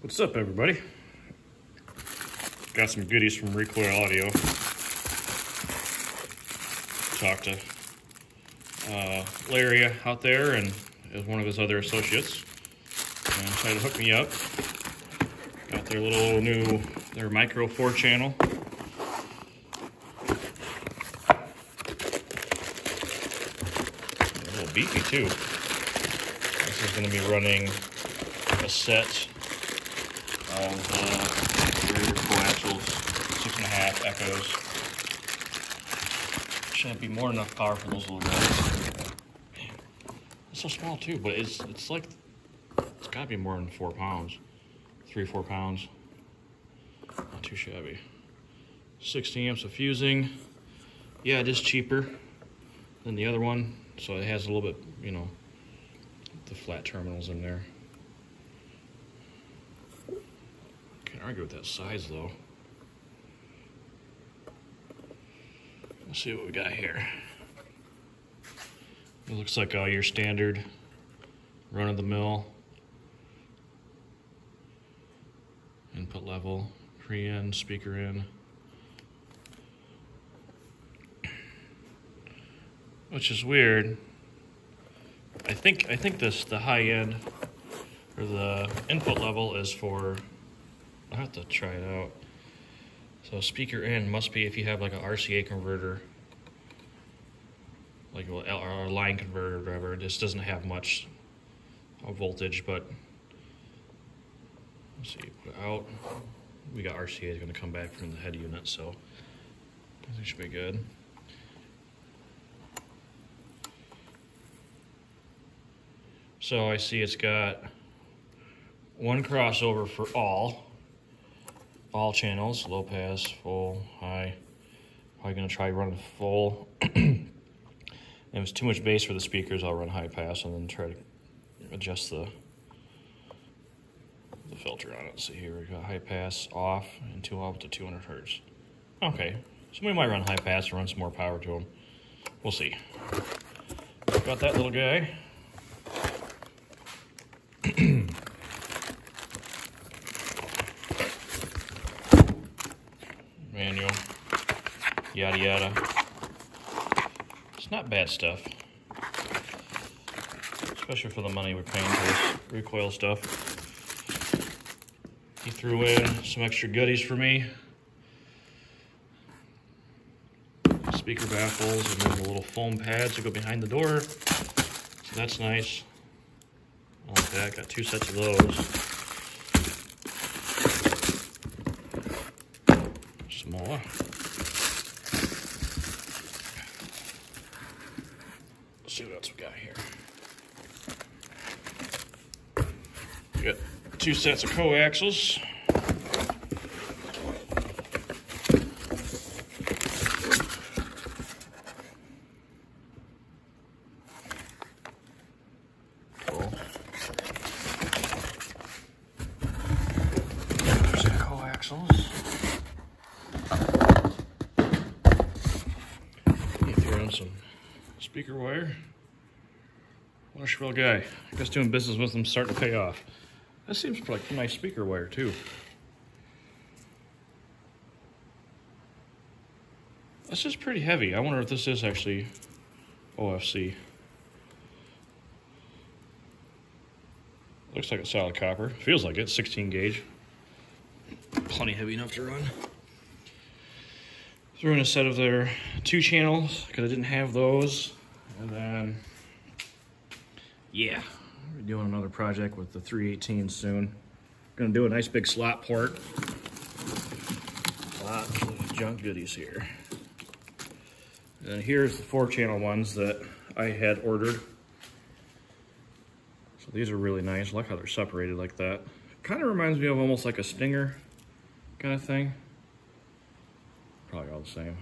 What's up, everybody? Got some goodies from Recoil Audio. Talked to Larry out there and one of his other associates, and decided to hook me up. Got their little their micro 4-channel. A little beefy too. This is going to be running a set of rear coaxials, 6.5 echoes. Shouldn't be more than enough power for those little guys. Man, it's so small too, but it's like, it's gotta be more than 4 pounds. 3-4 pounds. Not too shabby. 60 amps of fusing. Yeah, it is cheaper than the other one, so it has a little bit, you know, the flat terminals in there. Can't argue with that size though. Let's see what we got here. It looks like your standard run-of-the-mill input level, pre-in, speaker in, which is weird. I think the high end or the input level is for. I'll have to try it out. So speaker in must be if you have like a RCA converter, like a line converter or whatever. This doesn't have much voltage, but let's see, put it out. We got RCA is going to come back from the head unit, so I think it should be good. So I see it's got one crossover for all channels, low pass, full, high. Probably gonna try running full. If it's too much bass for the speakers, I'll run high pass and then try to adjust the filter on it. So here we got high pass off and 2 up to 200 hertz. Okay, so we might run high pass and run some more power to them. We'll see. Got that little guy. Manual, yada yada. It's not bad stuff, especially for the money we're paying for this Recoil stuff. He threw in some extra goodies for me. Speaker baffles and then the little foam pads that go behind the door. So that's nice. I like that. Got 2 sets of those. Smaller. Let's see what else we got here. We got 2 sets of coaxials. Cool. There's the coaxials. Some speaker wire. What a shrill guy. I guess doing business with him starting to pay off. That seems like a nice speaker wire too. This is pretty heavy. I wonder if this is actually OFC. Looks like it's solid copper. Feels like it. 16 gauge. Plenty heavy enough to run. Threw in a set of their 2 channels because I didn't have those, and then yeah, we're doing another project with the 318 soon. Gonna do a nice big slot port. Lots of junk goodies here. And here's the 4-channel ones that I had ordered. So these are really nice. I like how they're separated like that. Kind of reminds me of almost like a Stinger kind of thing. Probably all the same.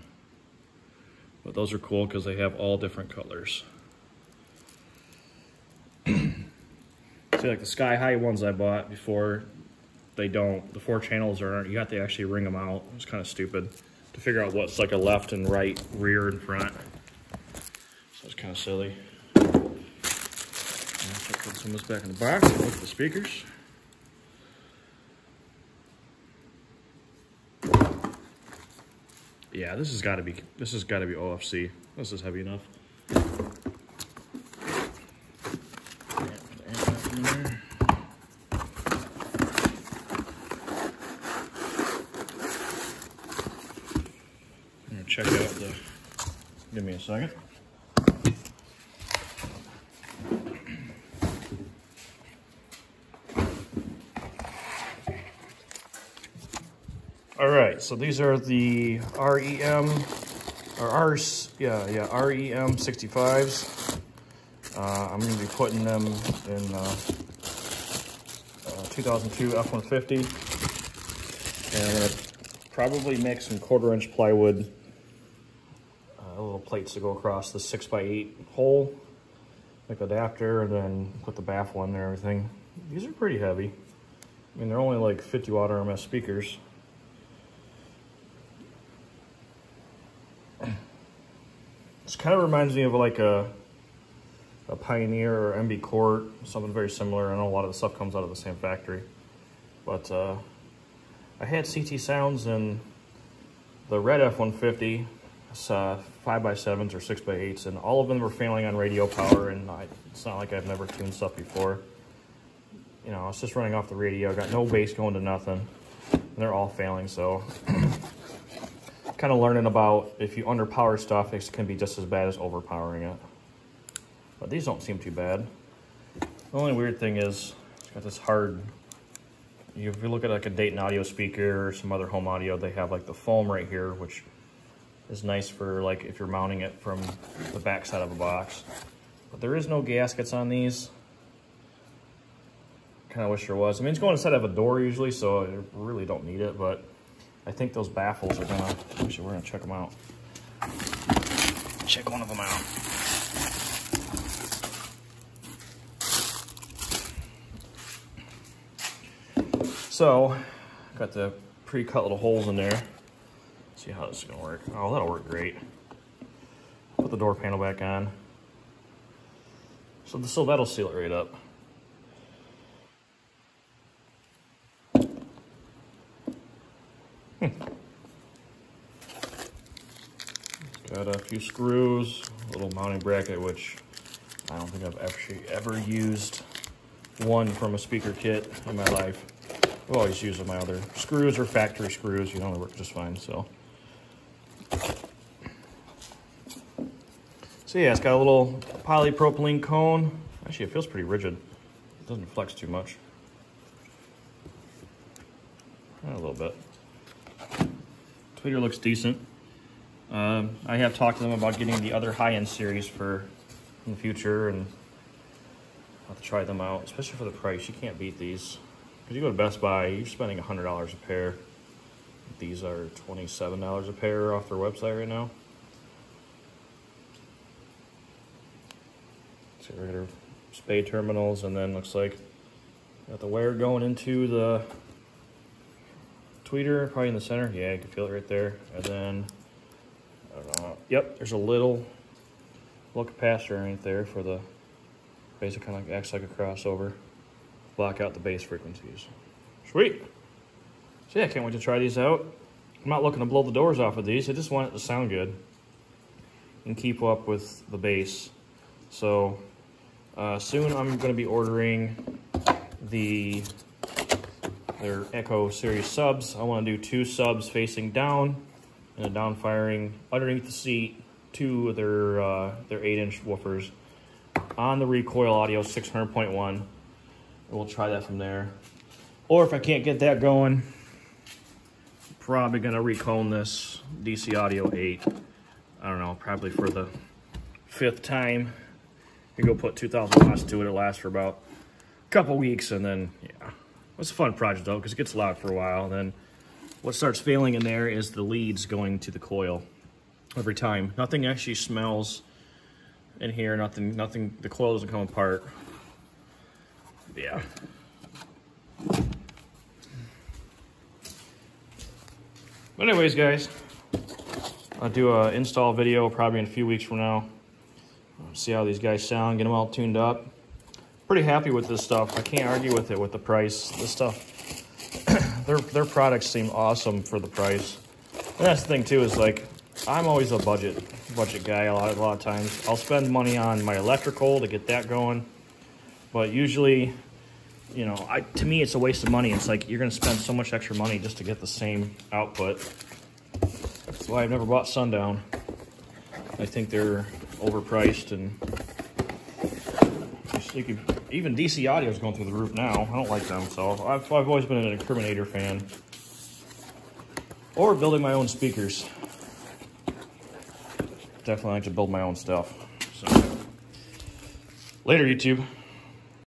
But those are cool because they have all different colors. See, like the sky high ones I bought before, they don't. The 4 channels are, you have to actually ring them out. It's kind of stupid to figure out what's like a left and right, rear and front. So it's kind of silly. Put some of this back in the box. Look at the speakers. Yeah, this has got to be OFC. This is heavy enough. Check out the, give me a second. All right, so these are the REM, or REM 65s. I'm gonna be putting them in 2002 F-150. And I'm gonna probably make some 1/4-inch plywood little plates to go across the 6x8 hole, like adapter, and then put the baffle in there and everything. These are pretty heavy. I mean, they're only like 50 watt RMS speakers. This kind of reminds me of like a Pioneer or MB Court, something very similar. I know a lot of the stuff comes out of the same factory. But I had CT Sounds in the red F-150. 5x7s or 6x8s, and all of them were failing on radio power, and it's not like I've never tuned stuff before. You know, it's just running off the radio, got no bass going to nothing, and they're all failing, so kind of learning about if you underpower stuff, it can be just as bad as overpowering it. But these don't seem too bad. The only weird thing is, it's got this hard, if you look at like a Dayton Audio speaker or some other home audio, they have like the foam right here, which is nice for like if you're mounting it from the back side of a box. But there is no gaskets on these. Kind of wish there was. I mean, it's going inside of a door usually, so I really don't need it, but I think those baffles are gonna, actually we're gonna check them out. Check one of them out. So, got the pre-cut little holes in there. See how this is gonna work. Oh, that'll work great. Put the door panel back on. So that'll seal it right up. Got a few screws, a little mounting bracket, which I don't think I've actually ever used one from a speaker kit in my life. I've always used my other screws or factory screws, you know, they work just fine, so. So yeah, it's got a little polypropylene cone. Actually, it feels pretty rigid. It doesn't flex too much. A little bit. Tweeter looks decent. I have talked to them about getting the other high-end series in the future, and I'll have to try them out, especially for the price. You can't beat these. Because you go to Best Buy, you're spending $100 a pair. These are $27 a pair off their website right now. So we're gonna spade terminals, and then looks like got the wire going into the tweeter, probably in the center. Yeah, you can feel it right there. And then, I don't know. Yep, there's a little capacitor right there for the basic, kind of like acts like a crossover. Block out the bass frequencies. Sweet. So yeah, can't wait to try these out. I'm not looking to blow the doors off of these. I just want it to sound good and keep up with the bass. So soon I'm going to be ordering their Echo Series subs. I want to do 2 subs facing down and a down firing underneath the seat, 2 of their 8-inch woofers on the Recoil Audio 600.1. We'll try that from there. Or if I can't get that going, probably gonna recone this DC Audio 8. I don't know, probably for the 5th time. You go put 2,000 watts to it. It'll last for about a couple weeks, and then yeah, it's a fun project though because it gets loud for a while. And then what starts failing in there is the leads going to the coil every time. Nothing actually smells in here. Nothing. The coil doesn't come apart. Yeah. But anyways, guys, I'll do an install video probably in a few weeks from now. See how these guys sound, get them all tuned up. Pretty happy with this stuff. I can't argue with it with the price. This stuff, their products seem awesome for the price. And that's the thing too, is like, I'm always a budget guy a lot of times. I'll spend money on my electrical to get that going, but usually, you know, to me it's a waste of money. It's like you're gonna spend so much extra money just to get the same output. That's why I've never bought Sundown. I think they're overpriced, and even DC audio is going through the roof now. I don't like them, so I've always been an Incriminator fan. Or building my own speakers. Definitely like to build my own stuff. So, later, YouTube.